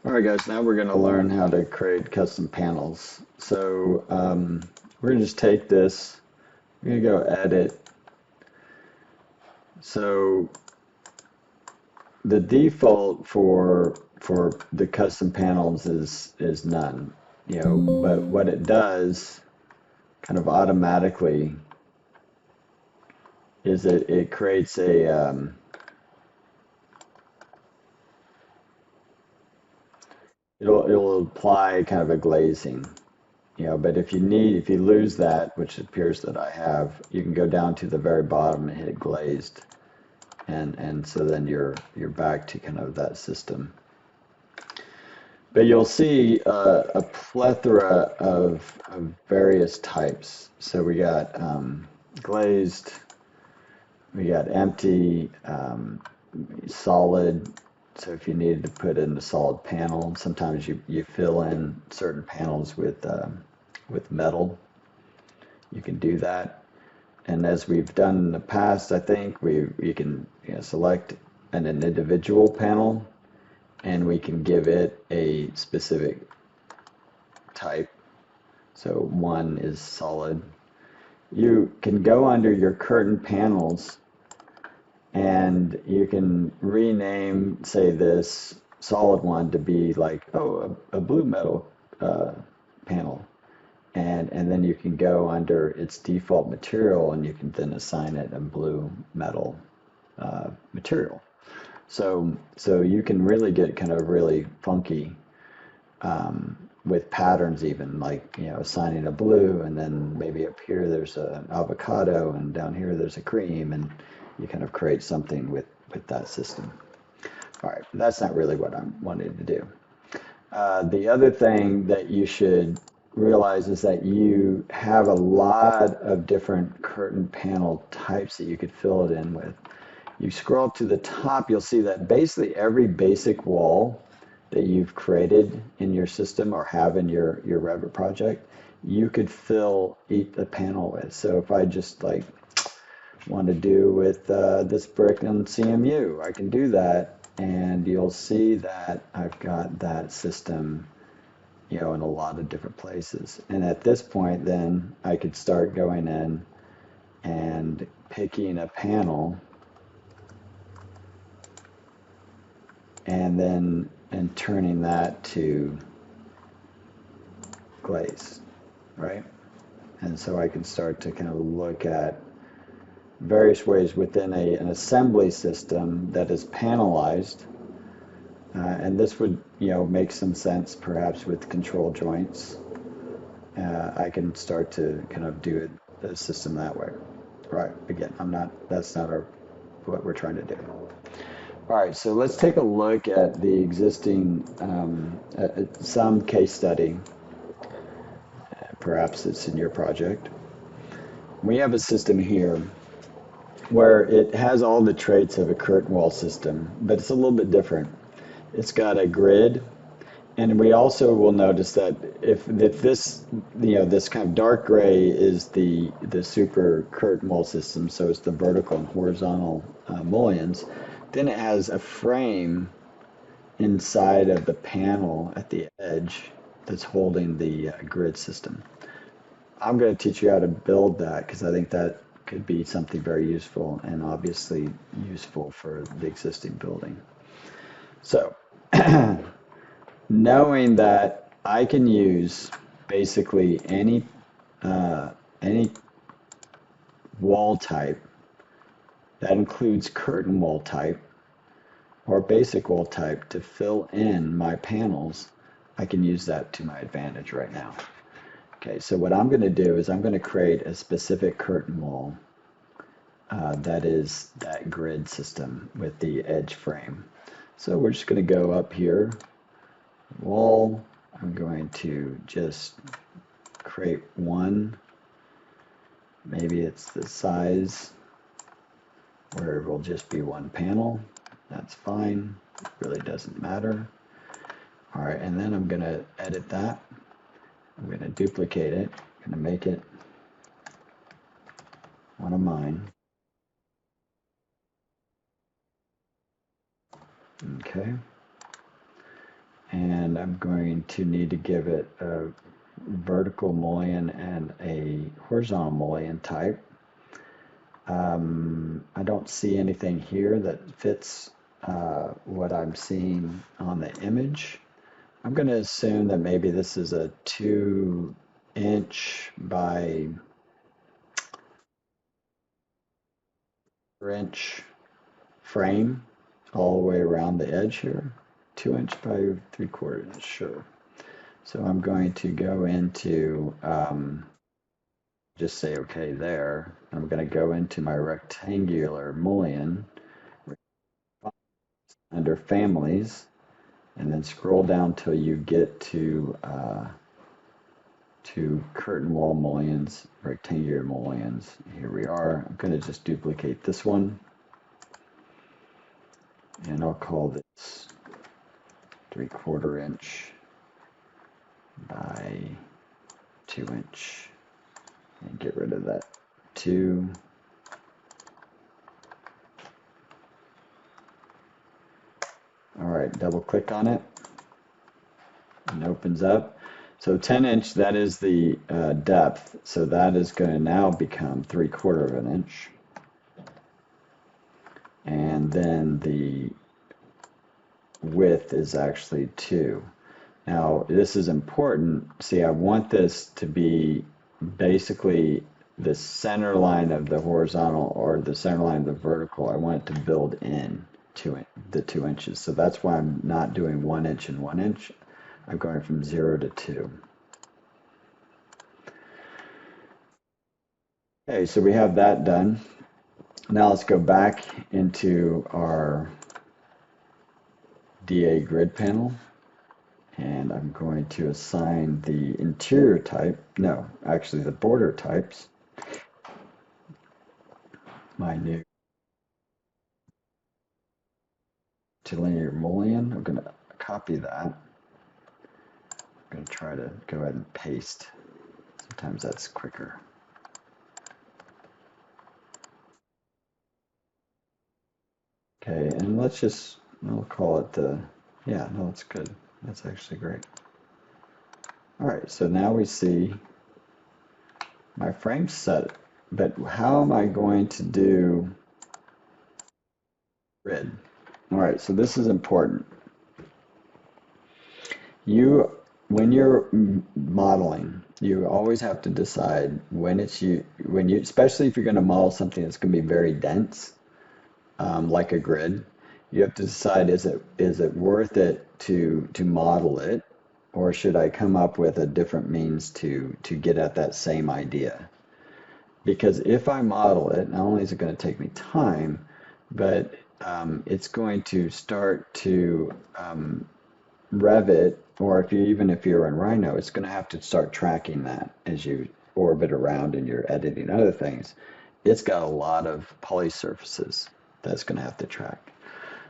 All right, guys, now we're going to learn how to create custom panels. So we're going to just take this, we're going to go edit. So the default for the custom panels is none, but what it does kind of automatically is it creates it'll apply kind of a glazing. But if you lose that, which it appears that I have, you can go down to the very bottom and hit glazed, and so then you're back to kind of that system. But you'll see a plethora of various types. So we got glazed, we got empty, solid. So if you needed to put in a solid panel, sometimes you fill in certain panels with metal. You can do that. And as we've done in the past, I think we can select an individual panel, and we can give it a specific type. So one is solid. You can go under your curtain panels, and you can rename, say, this solid one to be like, oh, a blue metal panel. And then you can go under its default material, and you can then assign it a blue metal material. So you can really get kind of really funky with patterns, even like assigning a blue, and then maybe up here there's an avocado, and down here there's a cream, and you kind of create something with that system. All right, that's not really what I'm wanting to do. The other thing that you should realize is that you have a lot of different curtain panel types that you could fill it in with. You scroll up to the top, you'll see that basically every basic wall that you've created in your system or have in your Revit project, you could fill the panel with. So if I just like want to do with this brick on CMU, I can do that, and you'll see that I've got that system in a lot of different places. And at this point, then I could start going in and picking a panel, and turning that to glaze, right? And so I can start to kind of look at various ways within an assembly system that is panelized. And this would, make some sense perhaps with control joints. I can start to kind of do the system that way. Right, again, that's not what we're trying to do. All right, so let's take a look at the existing, some case study. Perhaps it's in your project. We have a system here where it has all the traits of a curtain wall system, but it's a little bit different. It's got a grid, and we also will notice that if this, this kind of dark gray is the super curtain wall system, so it's the vertical and horizontal mullions, then it has a frame inside of the panel at the edge that's holding the grid system. I'm going to teach you how to build that because I think that could be something very useful, and obviously useful for the existing building. So knowing that I can use basically any wall type that includes curtain wall type or basic wall type to fill in my panels, I can use that to my advantage right now. Okay, so what I'm going to do is I'm going to create a specific curtain wall that is that grid system with the edge frame. So we're just going to go up here, wall. I'm going to just create one. Maybe it's the size where it will just be one panel. That's fine. It really doesn't matter. All right, and then I'm going to edit that. I'm going to duplicate it. I'm going to make it one of mine. Okay. And and I'm going to need to give it a vertical mullion and a horizontal mullion type. I don't see anything here that fits what I'm seeing on the image. I'm going to assume that maybe this is a 2" by 4" frame all the way around the edge here. 2" by 3/4", sure. So I'm going to go into, just say okay there. I'm going to go into my rectangular mullion under families, and then scroll down till you get to curtain wall mullions, rectangular mullions. Here we are. I'm going to just duplicate this one, and I'll call this 3/4" by 2" and get rid of that 2. All right, double click on it and it opens up. So 10", that is the depth. So that is going to now become 3/4". And then the width is actually 2. Now, this is important. See, I want this to be basically the center line of the horizontal or the center line of the vertical. I want it to build in the 2 inches. So that's why I'm not doing 1" and 1". I'm going from 0 to 2. Okay, so we have that done. Now let's go back into our DA grid panel, and I'm going to assign the interior type, no, actually the border types, my new linear mullion. I'm going to copy that. I'm going to try to go ahead and paste. Sometimes that's quicker. Okay, and we'll call it yeah, no, it's good. That's actually great. All right, so now we see my frame set, but how am I going to do grid? All right, so this is important. When you're modeling, you always have to decide especially if you're going to model something that's going to be very dense, like a grid. You have to decide, is it worth it to model it, or should I come up with a different means to get at that same idea? Because if I model it, not only is it going to take me time, but it's going to start to Revit, or even if you're in Rhino, it's going to have to start tracking that as you orbit around and you're editing other things. It's got a lot of poly surfaces that's going to have to track.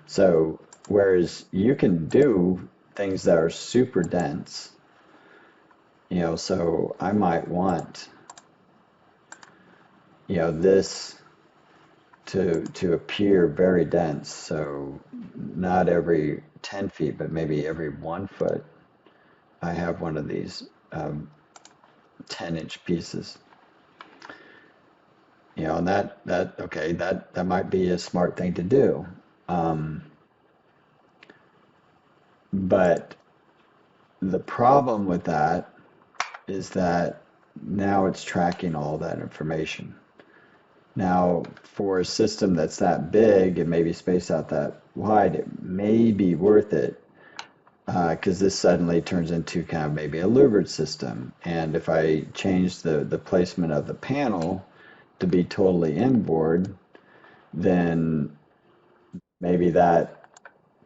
So whereas you can do things that are super dense, so I might want, this to appear very dense. So not every 10 feet, but maybe every 1 foot, I have one of these 10" pieces. And that might be a smart thing to do. But the problem with that is that now it's tracking all that information. Now, for a system that's that big and maybe spaced out that wide, it may be worth it, because this suddenly turns into kind of maybe a louvered system. And if I change the placement of the panel to be totally inboard, then maybe that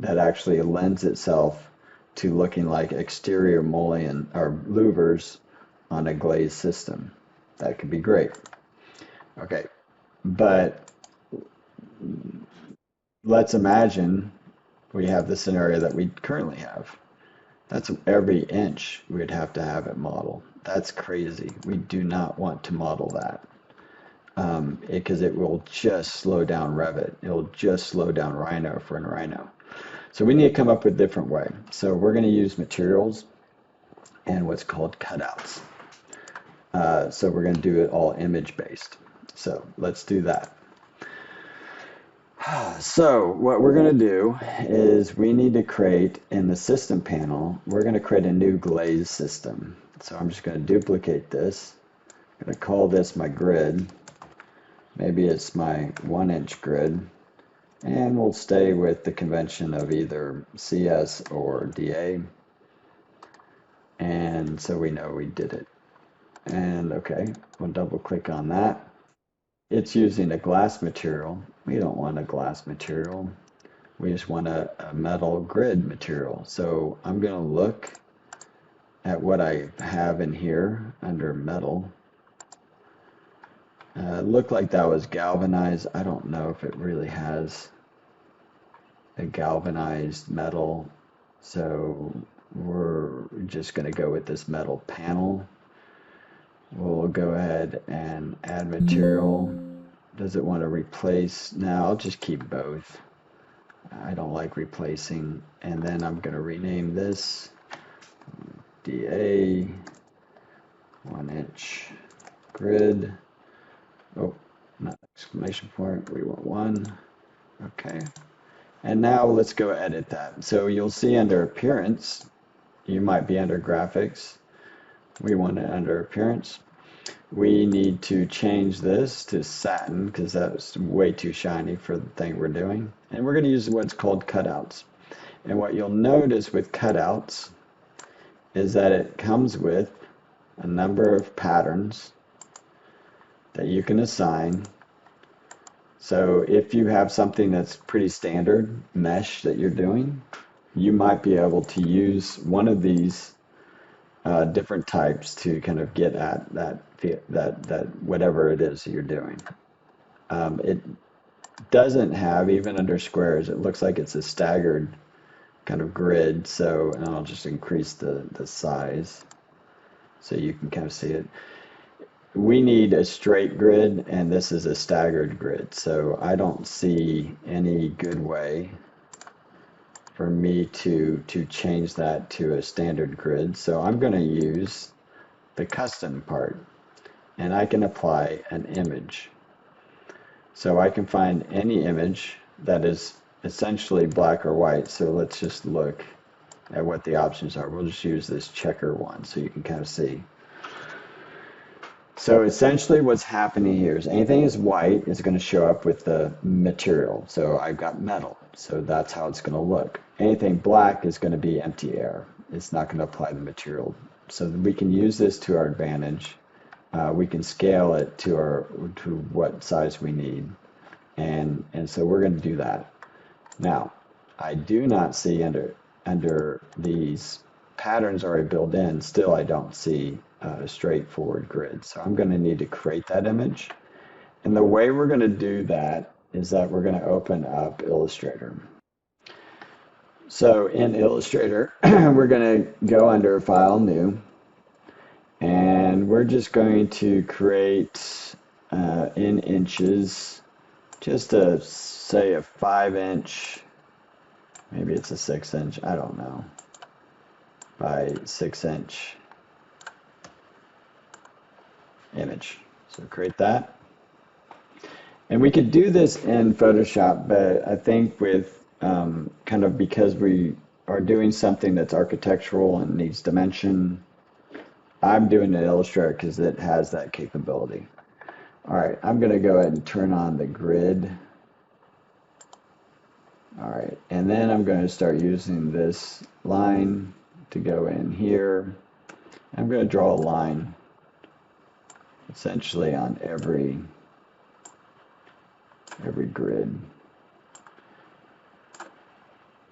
actually lends itself to looking like exterior mullion or louvers on a glazed system. That could be great. Okay, but let's imagine we have the scenario that we currently have. That's every inch we'd have to have it modeled. That's crazy. We do not want to model that, because it will just slow down Revit. It will just slow down Rhino if we're in Rhino. So we need to come up with a different way. So we're going to use materials and what's called cutouts. So we're going to do it all image based. So let's do that. So what we're going to do is we need to create in the system panel, we're going to create a new glaze system. So I'm just going to duplicate this. I'm going to call this my grid. Maybe it's my 1-inch grid. And we'll stay with the convention of either CS or DA. And so we know we did it. And okay, we'll double click on that. It's using a glass material. We don't want a glass material. We just want a metal grid material. So I'm going to look at what I have in here under metal. Looked like that was galvanized. I don't know if it really has a galvanized metal. So we're just going to go with this metal panel. We'll go ahead and add material. Does it want to replace? No, I'll just keep both. I don't like replacing. And then I'm going to rename this DA 1-inch grid. Oh, not exclamation point. We want 1. Okay. And now let's go edit that. So you'll see under appearance, you might be under graphics. We want it under appearance. We need to change this to satin because that's way too shiny for the thing we're doing. And we're going to use what's called cutouts. And what you'll notice with cutouts is that it comes with a number of patterns that you can assign. So if you have something that's pretty standard mesh that you're doing, you might be able to use one of these different types to kind of get at that whatever it is that you're doing. It doesn't have, even under squares, it looks like it's a staggered kind of grid. So, and I'll just increase the size so you can kind of see it. We need a straight grid, and this is a staggered grid. So I don't see any good way for me to change that to a standard grid. So I'm going to use the custom part, and I can apply an image. So I can find any image that is essentially black or white. So let's just look at what the options are. We'll just use this checker one so you can kind of see. So essentially what's happening here is anything is white is going to show up with the material. So I've got metal. So that's how it's going to look. Anything black is going to be empty air. It's not going to apply the material. So we can use this to our advantage. We can scale it to what size we need. And so we're going to do that. Now, I do not see under these patterns already built in, still I don't see a straightforward grid. So I'm going to need to create that image. And the way we're going to do that is that we're going to open up Illustrator. So in Illustrator, we're going to go under File, New, and we're just going to create in inches, just to say a 5-inch, maybe it's a 6-inch, I don't know, by 6-inch image. So create that. And we could do this in Photoshop, but I think with kind of because we are doing something that's architectural and needs dimension, I'm doing it in Illustrator because it has that capability. All right, I'm going to go ahead and turn on the grid. All right, and then I'm going to start using this line to go in here. I'm going to draw a line essentially on every grid.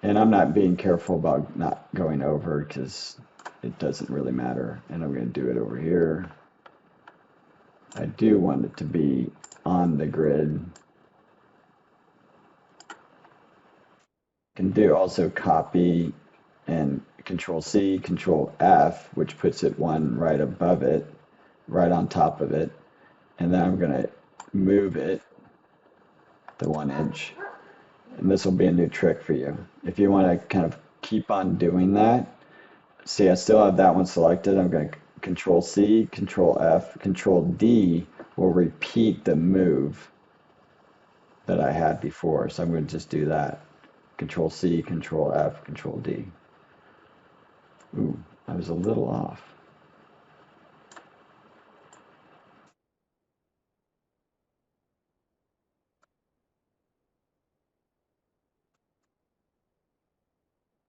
And I'm not being careful about not going over because it doesn't really matter. And I'm going to do it over here. I do want it to be on the grid. Can do also copy and Control C, Control F, which puts it one right above it, right on top of it. And then I'm going to move it to 1 inch. And this will be a new trick for you. If you want to kind of keep on doing that, see, I still have that one selected. I'm going to Control C, Control F, Control D will repeat the move that I had before. So I'm going to just do that. Control C, Control F, Control D. Ooh, I was a little off.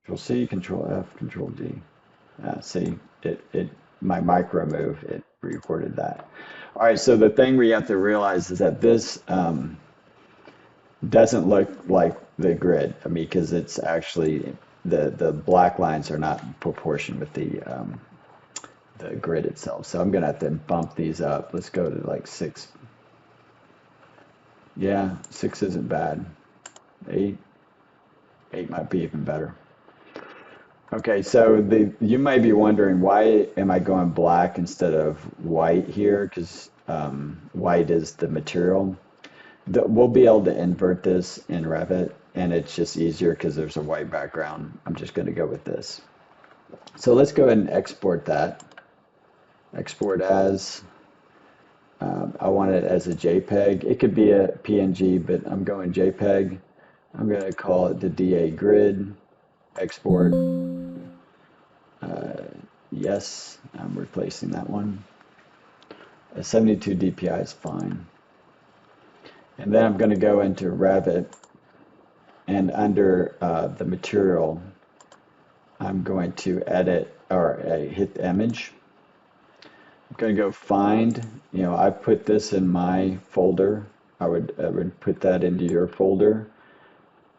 Control C, Control F, Control D. See, my micro move, it recorded that. All right, so the thing we have to realize is that this doesn't look like the grid. I mean, because it's actually the black lines are not proportioned with the grid itself. So I'm gonna have to bump these up. Let's go to like 6. Yeah, 6 isn't bad. 8 might be even better. Okay, so you might be wondering, why am I going black instead of white here? Because white is the material. We'll be able to invert this in Revit, and it's just easier because there's a white background. I'm just going to go with this. So let's go ahead and export that. Export as, I want it as a JPEG. It could be a PNG, but I'm going JPEG. I'm going to call it the DA grid. Export. Yes, I'm replacing that one. A 72 DPI is fine. And then I'm going to go into Revit, and under the material, I'm going to edit or hit the image. I'm going to go find, I put this in my folder. I would put that into your folder.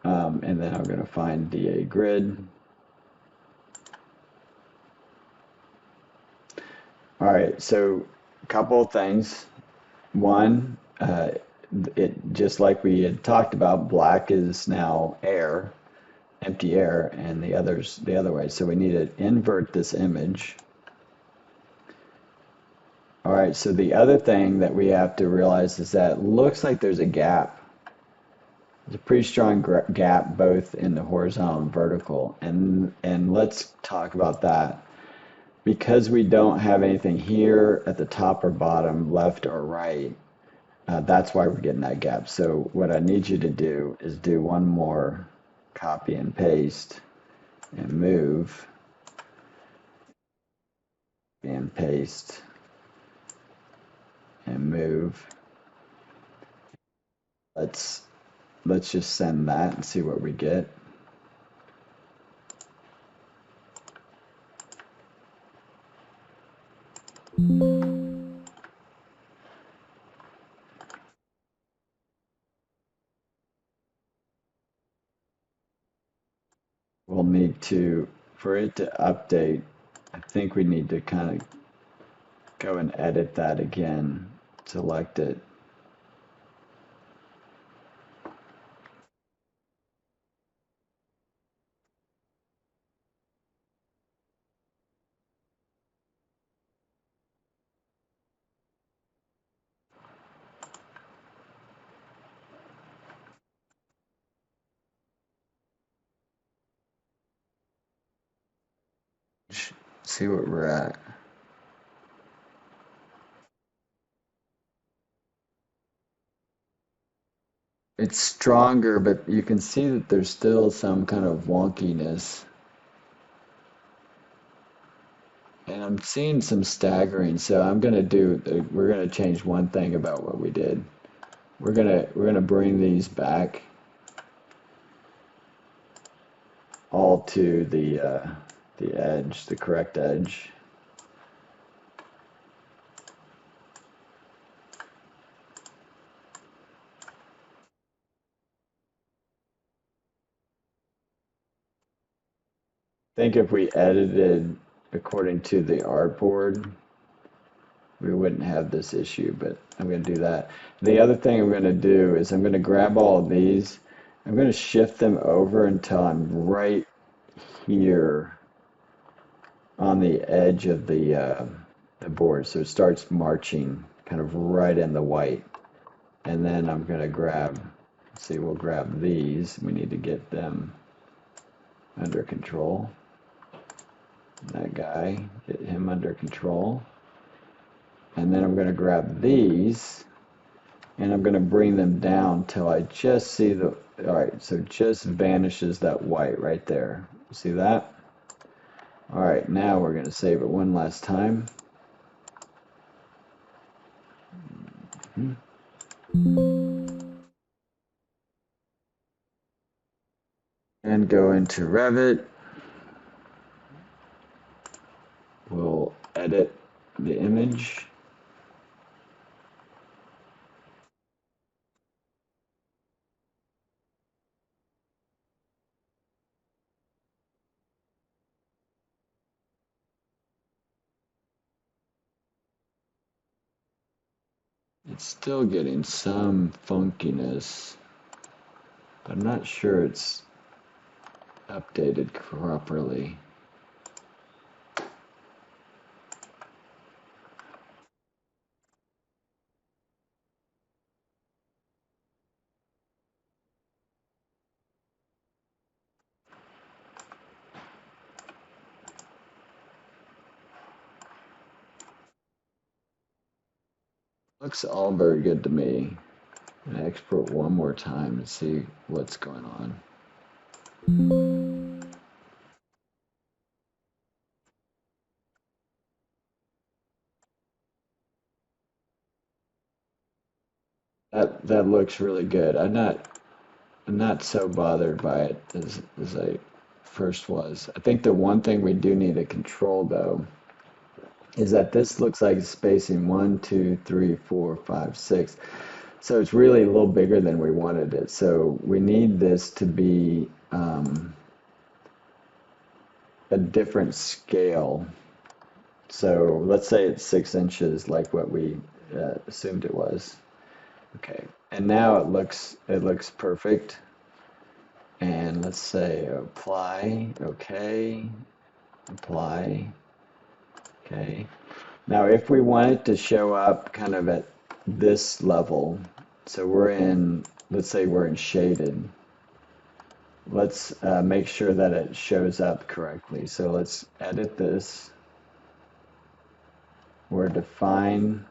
And then I'm going to find DA grid. All right, so a couple of things. One, it just like we had talked about, black is now air, empty air, and the others the other way. So we need to invert this image. All right, so the other thing that we have to realize is that it looks like there's a gap. There's a pretty strong gap both in the horizontal and vertical, and let's talk about that. Because we don't have anything here at the top or bottom, left or right, that's why we're getting that gap. So what I need you to do is do one more copy and paste and move and paste and move. Let's just send that and see what we get. We'll need to, for it to update, I think we need to kind of go and edit that again, select it. See what we're at. It's stronger, but you can see that there's still some kind of wonkiness. And I'm seeing some staggering, so we're gonna change one thing about what we did. We're gonna bring these back all to the edge, the correct edge. I think if we edited according to the artboard, we wouldn't have this issue, but I'm going to do that. The other thing I'm going to do is I'm going to grab all of these. I'm going to shift them over until I'm right here on the edge of the board. So it starts marching kind of right in the white. And then I'm going to grab See, we'll grab these. We need to get them under control. That guy, get him under control. And then I'm going to grab these and I'm going to bring them down till I just see the, all right, so just vanishes that white right there. See that? All right, now we're going to save it one last time. And go into Revit. We'll edit the image. It's still getting some funkiness, but I'm not sure it's updated properly. Looks all very good to me. I'm gonna export one more time and see what's going on. That looks really good. I'm not so bothered by it as I first was. I think the one thing we do need to control though is that this looks like it's spacing 1, 2, 3, 4, 5, 6. So it's really a little bigger than we wanted it. So we need this to be a different scale. So let's say it's 6 inches like what we assumed it was. Okay, and now it looks perfect. And let's say apply, okay, apply, okay. Now if we want it to show up kind of at this level, so we're in, let's say we're in shaded, let's make sure that it shows up correctly. So let's edit this. We're define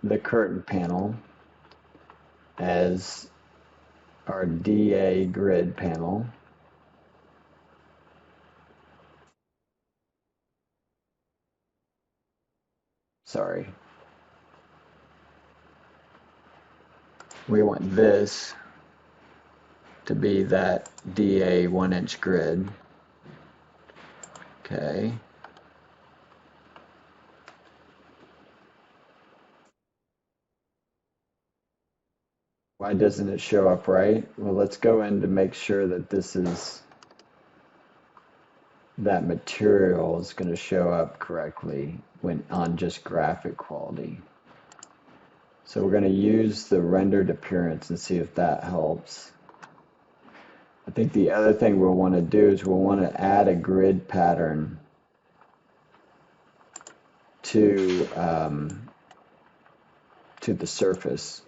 the curtain panel as our DA grid panel. Sorry. We want this to be that DA 1-inch grid. Okay. Why doesn't it show up right? Well, let's go in to make sure that this is, that material is going to show up correctly when on just graphic quality. So we're going to use the rendered appearance and see if that helps. I think the other thing we'll want to do is we'll want to add a grid pattern to the surface.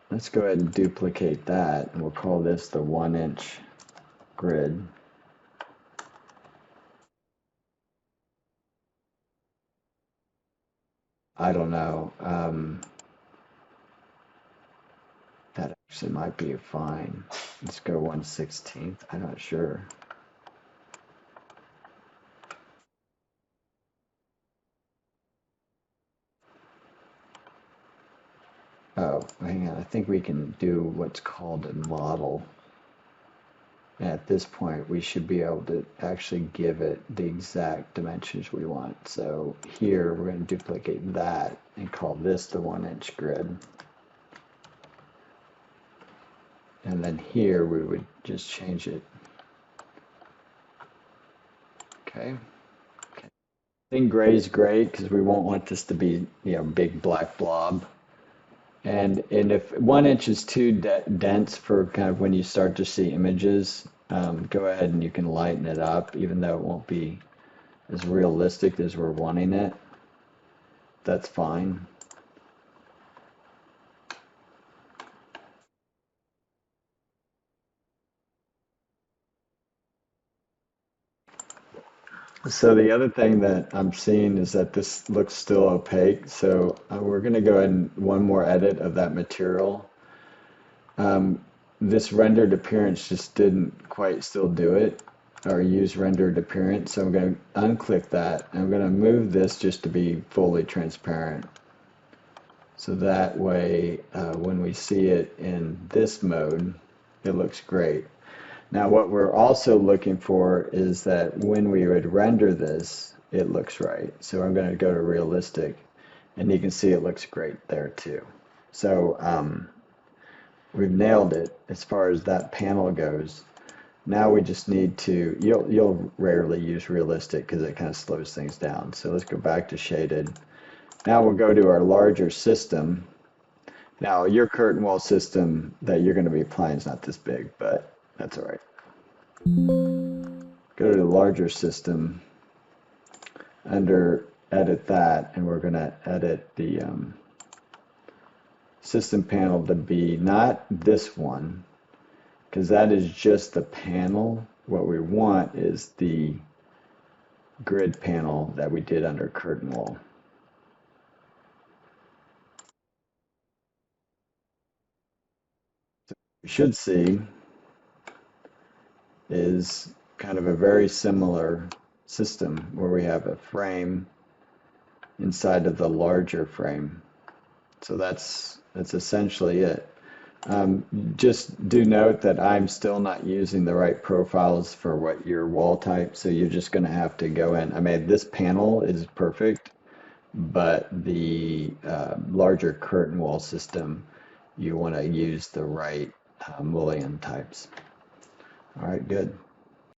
Let's go ahead and duplicate that, and we'll call this the 1-inch grid. I don't know. That actually might be fine. Let's go 1/16. I'm not sure. Oh, hang on. I think we can do what's called a model. And at this point, we should be able to actually give it the exact dimensions we want. So here, we're going to duplicate that and call this the 1-inch grid. And then here, we would just change it. Okay. I think gray is great because we won't want this to be, big black blob. And if 1-inch is too dense for kind of when you start to see images, go ahead and you can lighten it up, even though it won't be as realistic as we're wanting it. that's fine. So the other thing that I'm seeing is that this looks still opaque. So we're going to go ahead and one more edit of that material. This rendered appearance just didn't quite still do it or use rendered appearance. So I'm going to unclick that. I'm going to move this just to be fully transparent. So that way, when we see it in this mode, it looks great. Now, what we're also looking for is that when we would render this, it looks right. So I'm going to go to realistic, and you can see it looks great there too. So we've nailed it as far as that panel goes. Now we just need to, you'll rarely use realistic because it kind of slows things down. So let's go back to shaded. Now we'll go to our larger system. Now your curtain wall system that you're going to be applying is not this big, but that's all right. Go to the larger system, under edit that, and we're going to edit the system panel to be not this one, because that is just the panel. What we want is the grid panel that we did under curtain wall. You should see is kind of a very similar system where we have a frame inside of the larger frame. So that's essentially it. Just do note that I'm still not using the right profiles for what your wall type, so you're just going to have to go in. I mean, this panel is perfect, but the larger curtain wall system, you want to use the right mullion types. All right, good.